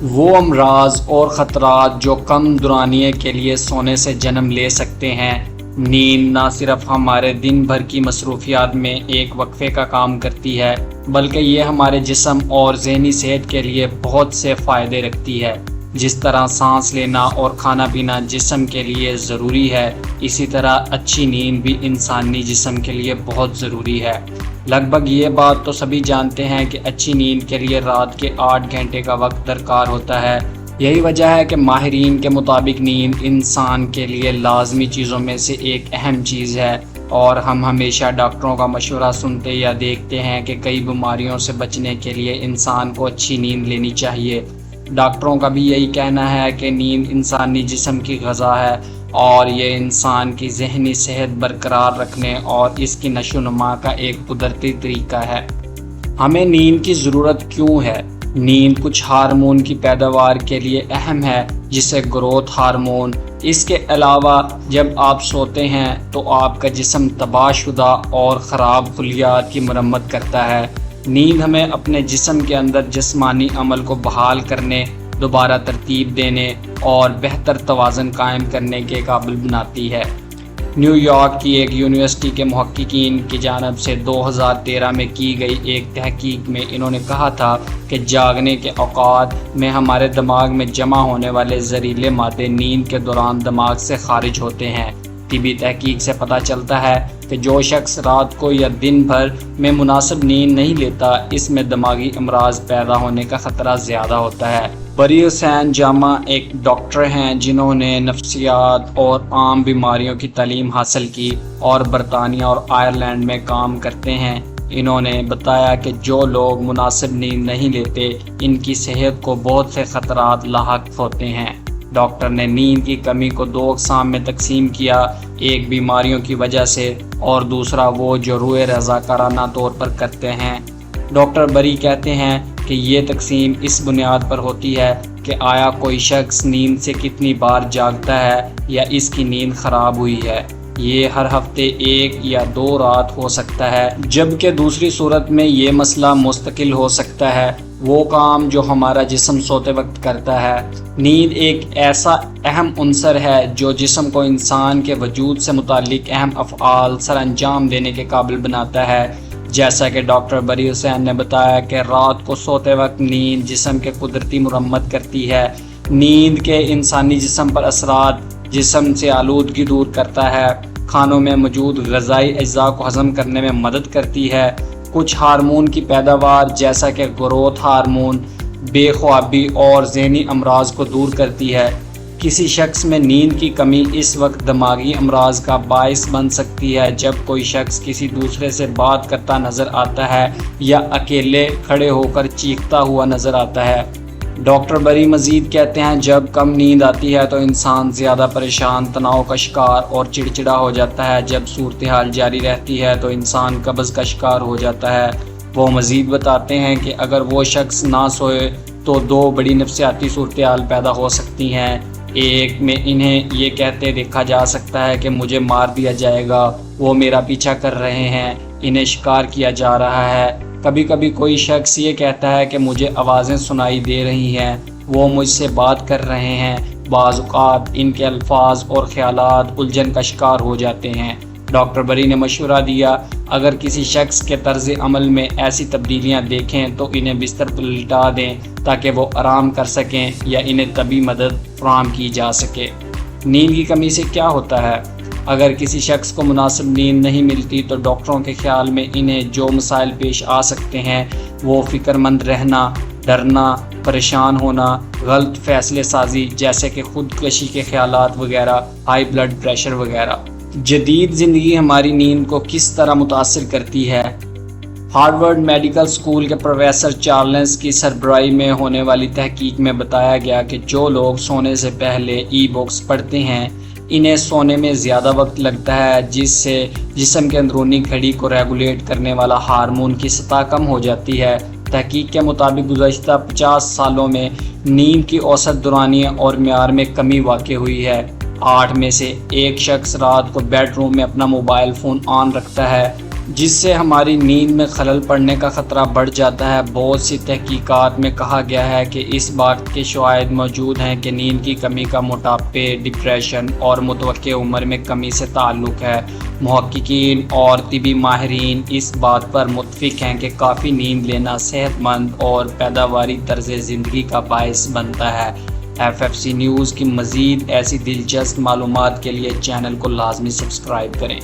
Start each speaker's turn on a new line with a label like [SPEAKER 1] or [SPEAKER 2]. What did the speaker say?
[SPEAKER 1] وہ امراض اور خطرات جو کم دورانیے کے لیے سونے سے جنم لے سکتے ہیں۔ نیند نہ صرف ہمارے دن بھر کی مصروفیات میں ایک وقفے کا کام کرتی ہے، بلکہ یہ ہمارے جسم اور ذہنی صحت کے لیے بہت سے فائدے رکھتی ہے۔ جس طرح سانس لینا اور کھانا پینا جسم کے لیے ضروری ہے، اسی طرح اچھی نیند بھی انسانی جسم کے لیے بہت ضروری ہے۔ لگ بھگ یہ بات تو سبھی جانتے ہیں کہ اچھی نیند کے لیے رات کے 8 گھنٹے کا وقت درکار ہوتا ہے۔ یہی وجہ ہے کہ ماہرین کے مطابق نیند انسان کے لیے لازمی چیزوں میں سے ایک اہم چیز ہے، اور ہم ہمیشہ ڈاکٹروں کا مشورہ سنتے یا دیکھتے ہیں کہ کئی بیماریوں سے بچنے کے لیے انسان کو اچھی نیند لینی چاہیے۔ ڈاکٹروں کا بھی یہی کہنا ہے کہ نیند انسانی جسم کی غذا ہے، اور یہ انسان کی ذہنی صحت برقرار رکھنے اور اس کی نشو و نما کا ایک قدرتی طریقہ ہے۔ ہمیں نیند کی ضرورت کیوں ہے؟ نیند کچھ ہارمون کی پیداوار کے لیے اہم ہے، جسے گروتھ ہارمون۔ اس کے علاوہ جب آپ سوتے ہیں تو آپ کا جسم تباہ شدہ اور خراب خلیات کی مرمت کرتا ہے۔ نیند ہمیں اپنے جسم کے اندر جسمانی عمل کو بحال کرنے، دوبارہ ترتیب دینے اور بہتر توازن قائم کرنے کے قابل بناتی ہے۔ نیو یارک کی ایک یونیورسٹی کے محققین کی جانب سے 2013 میں کی گئی ایک تحقیق میں انہوں نے کہا تھا کہ جاگنے کے اوقات میں ہمارے دماغ میں جمع ہونے والے زہریلے مادے نیند کے دوران دماغ سے خارج ہوتے ہیں۔ طبی تحقیق سے پتہ چلتا ہے کہ جو شخص رات کو یا دن بھر میں مناسب نیند نہیں لیتا، اس میں دماغی امراض پیدا ہونے کا خطرہ زیادہ ہوتا ہے۔ بری حسین جامع ایک ڈاکٹر ہیں جنہوں نے نفسیات اور عام بیماریوں کی تعلیم حاصل کی اور برطانیہ اور آئرلینڈ میں کام کرتے ہیں۔ انہوں نے بتایا کہ جو لوگ مناسب نیند نہیں لیتے، ان کی صحت کو بہت سے خطرات لاحق ہوتے ہیں۔ ڈاکٹر نے نیند کی کمی کو 2 اقسام میں تقسیم کیا، ایک بیماریوں کی وجہ سے اور دوسرا وہ جو روئے رضاکارانہ طور پر کرتے ہیں۔ ڈاکٹر بری کہتے ہیں کہ یہ تقسیم اس بنیاد پر ہوتی ہے کہ آیا کوئی شخص نیند سے کتنی بار جاگتا ہے یا اس کی نیند خراب ہوئی ہے۔ یہ ہر ہفتے 1 یا 2 رات ہو سکتا ہے، جبکہ دوسری صورت میں یہ مسئلہ مستقل ہو سکتا ہے، وہ کام جو ہمارا جسم سوتے وقت کرتا ہے۔ نیند ایک ایسا اہم عنصر ہے جو جسم کو انسان کے وجود سے متعلق اہم افعال سر انجام دینے کے قابل بناتا ہے۔ جیسا کہ ڈاکٹر بری حسین نے بتایا کہ رات کو سوتے وقت نیند جسم کے قدرتی مرمت کرتی ہے۔ نیند کے انسانی جسم پر اثرات: جسم سے آلودگی دور کرتا ہے، کھانوں میں موجود غذائی اجزاء کو ہضم کرنے میں مدد کرتی ہے، کچھ ہارمون کی پیداوار جیسا کہ گروتھ ہارمون بے خوابی اور ذہنی امراض کو دور کرتی ہے۔ کسی شخص میں نیند کی کمی اس وقت دماغی امراض کا باعث بن سکتی ہے جب کوئی شخص کسی دوسرے سے بات کرتا نظر آتا ہے یا اکیلے کھڑے ہو کر چیختا ہوا نظر آتا ہے۔ ڈاکٹر بری مزید کہتے ہیں جب کم نیند آتی ہے تو انسان زیادہ پریشان، تناؤ کا شکار اور چڑچڑا ہو جاتا ہے۔ جب صورتحال جاری رہتی ہے تو انسان قبض کا شکار ہو جاتا ہے۔ وہ مزید بتاتے ہیں کہ اگر وہ شخص نہ سوئے تو 2 بڑی نفسیاتی صورتحال پیدا ہو سکتی ہیں۔ ایک میں انہیں یہ کہتے دیکھا جا سکتا ہے کہ مجھے مار دیا جائے گا، وہ میرا پیچھا کر رہے ہیں، انہیں شکار کیا جا رہا ہے۔ کبھی کبھی کوئی شخص یہ کہتا ہے کہ مجھے آوازیں سنائی دے رہی ہیں، وہ مجھ سے بات کر رہے ہیں۔ بعض اوقات ان کے الفاظ اور خیالات الجھن کا شکار ہو جاتے ہیں۔ ڈاکٹر بری نے مشورہ دیا اگر کسی شخص کے طرز عمل میں ایسی تبدیلیاں دیکھیں تو انہیں بستر پر لٹا دیں تاکہ وہ آرام کر سکیں یا انہیں طبی مدد فراہم کی جا سکے۔ نیند کی کمی سے کیا ہوتا ہے؟ اگر کسی شخص کو مناسب نیند نہیں ملتی تو ڈاکٹروں کے خیال میں انہیں جو مسائل پیش آ سکتے ہیں وہ فکر مند رہنا، ڈرنا، پریشان ہونا، غلط فیصلے سازی جیسے کہ خودکشی کے خیالات وغیرہ، ہائی بلڈ پریشر وغیرہ۔ جدید زندگی ہماری نیند کو کس طرح متاثر کرتی ہے؟ ہارورڈ میڈیکل اسکول کے پروفیسر چارلس کی سربراہی میں ہونے والی تحقیق میں بتایا گیا کہ جو لوگ سونے سے پہلے ای بکس پڑھتے ہیں انہیں سونے میں زیادہ وقت لگتا ہے، جس سے جسم کے اندرونی گھڑی کو ریگولیٹ کرنے والا ہارمون کی سطح کم ہو جاتی ہے۔ تحقیق کے مطابق گزشتہ 50 سالوں میں نیند کی اوسط دورانیے اور معیار میں کمی واقع ہوئی ہے۔ 8 میں سے 1 شخص رات کو بیڈ روم میں اپنا موبائل فون آن رکھتا ہے جس سے ہماری نیند میں خلل پڑنے کا خطرہ بڑھ جاتا ہے۔ بہت سی تحقیقات میں کہا گیا ہے کہ اس بات کے شواہد موجود ہیں کہ نیند کی کمی کا موٹاپے، ڈپریشن اور متوقع عمر میں کمی سے تعلق ہے۔ محققین اور طبی ماہرین اس بات پر متفق ہیں کہ کافی نیند لینا صحت مند اور پیداواری طرز زندگی کا باعث بنتا ہے۔ FFC نیوز کی مزید ایسی دلچسپ معلومات کے لیے چینل کو لازمی سبسکرائب کریں۔